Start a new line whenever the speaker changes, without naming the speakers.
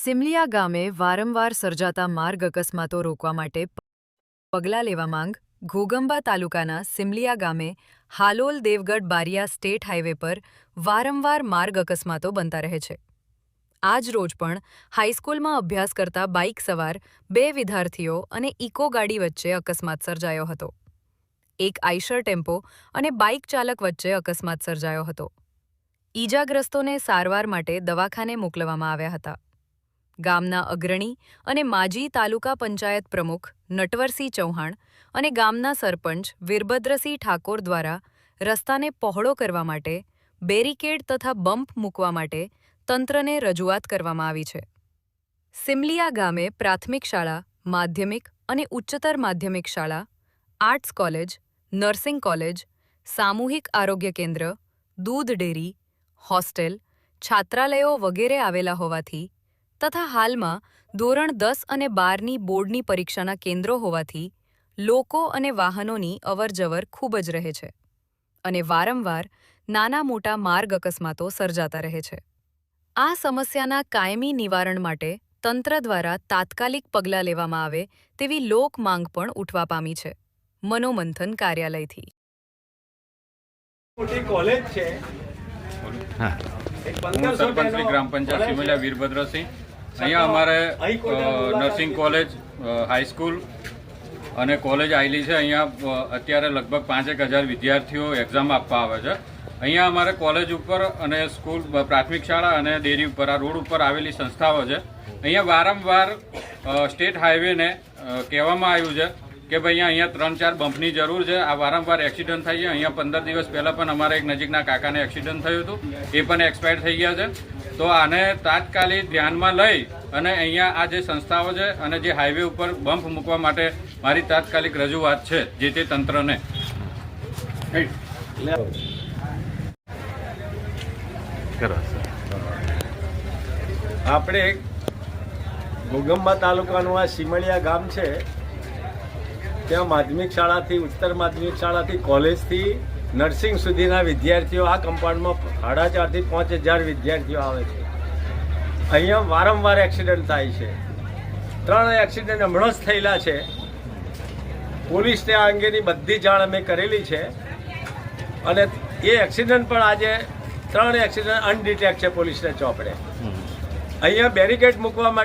સિમલિયા ગામે વારંવાર સર્જાતા માર્ગ અકસ્માતો રોકવા માટે પગલાં લેવા માંગ ઘોગંબા તાલુકાના સિમલિયા ગામે હાલોલ દેવગઢ બારિયા સ્ટેટ હાઇવે પર વારંવાર માર્ગ અકસ્માતો બનતા રહે છે। આજ રોજ પણ હાઈસ્કૂલમાં અભ્યાસ કરતા બાઇક સવાર 2 વિદ્યાર્થીઓ અને ઇકો ગાડી વચ્ચે અકસ્માત સર્જાયો હતો। એક આઈશર ટેમ્પો અને બાઇક ચાલક વચ્ચે અકસ્માત સર્જાયો હતો। ઈજાગ્રસ્તોને સારવાર માટે દવાખાને મોકલવામાં આવ્યા હતા। ગામના અગ્રણી અને માજી તાલુકા પંચાયત પ્રમુખ નટવરસિંહ ચૌહાણ અને ગામના સરપંચ વીરભદ્રસિંહ ઠાકોર દ્વારા રસ્તાને પહોળો કરવા માટે બેરિકેડ તથા બમ્પ મૂકવા માટે તંત્રને રજૂઆત કરવામાં આવી છે। સિમલિયા ગામે પ્રાથમિક શાળા, માધ્યમિક અને ઉચ્ચતર માધ્યમિક શાળા, આર્ટ્સ કોલેજ, નર્સિંગ કોલેજ, સામૂહિક આરોગ્ય કેન્દ્ર, દૂધ ડેરી, હોસ્ટેલ, છાત્રાલયો વગેરે આવેલા હોવાથી તથા હાલમાં ધોરણ 10 અને 12ની બોર્ડની પરીક્ષાના કેન્દ્રો હોવાથી લોકો અને વાહનોની અવરજવર ખૂબ જ રહે છે અને વારંવાર નાના મોટા માર્ગ અકસ્માતો સર્જાતા રહે છે। આ સમસ્યાના કાયમી નિવારણ માટે તંત્ર દ્વારા તાત્કાલિક પગલાં લેવામાં આવે તેવી લોક માંગ પણ ઉઠવા પામી છે। મનોમંથન કાર્યાલયથી
મોટી કોલેજ છે।
હું સરપંચ ગ્રામ પંચાયત સિમલિયા વીરભદ્રસિંહ। અહીંયા અમારે નર્સિંગ કોલેજ, હાઈસ્કૂલ અને કોલેજ આવેલી છે। અહીંયા અત્યારે લગભગ 5,000 વિદ્યાર્થીઓ એક્ઝામ આપવા આવે છે। અહીંયા અમારે કોલેજ ઉપર અને સ્કૂલ, પ્રાથમિક શાળા અને ડેરી ઉપર આ રોડ ઉપર આવેલી સંસ્થાઓ છે। અહીંયા વારંવાર સ્ટેટ હાઈવેને કહેવામાં આવ્યું છે કે ભાઈ અહીંયા 3-4 બમ્પની જરૂર છે। આ વારંવાર એક્સિડન્ટ થાય છે। અહીંયા 15 દિવસ પહેલાં પણ અમારા એક નજીકના કાકાને એક્સિડન્ટ થયું હતું, એ પણ એક્સપાયર થઈ ગયા છે। તો આને તાત્કાલિક ધ્યાનમાં લઈ અને અહીંયા આ જે સંસ્થાઓ છે અને જે હાઈવે ઉપર બમ્પ મૂકવા માટે મારી તાત્કાલિક રજૂઆત છે જે તે તંત્રને।
આપણે ઘોગંબા તાલુકાનું આ સિમલિયા ગામ છે। ત્યાં માધ્યમિક શાળાથી, ઉચ્ચતર માધ્યમિક શાળાથી, કોલેજથી નર્સિંગ સુધીના વિદ્યાર્થીઓ આ કમ્પાઉન્ડમાં 4,500 થી 5,000 વિદ્યાર્થીઓ આવે છે। અહીંયા વારંવાર એક્સિડન્ટ થાય છે। 3 એક્સિડન્ટ હમણાં જ થયેલા છે। પોલીસને આ અંગેની બધી જાણ અમે કરેલી છે અને એ એક્સિડન્ટ પણ આજે 3 એક્સિડન્ટ અનડિટેક્ટ છે પોલીસને ચોપડે। અહીંયા બેરિકેડ મૂકવા માટે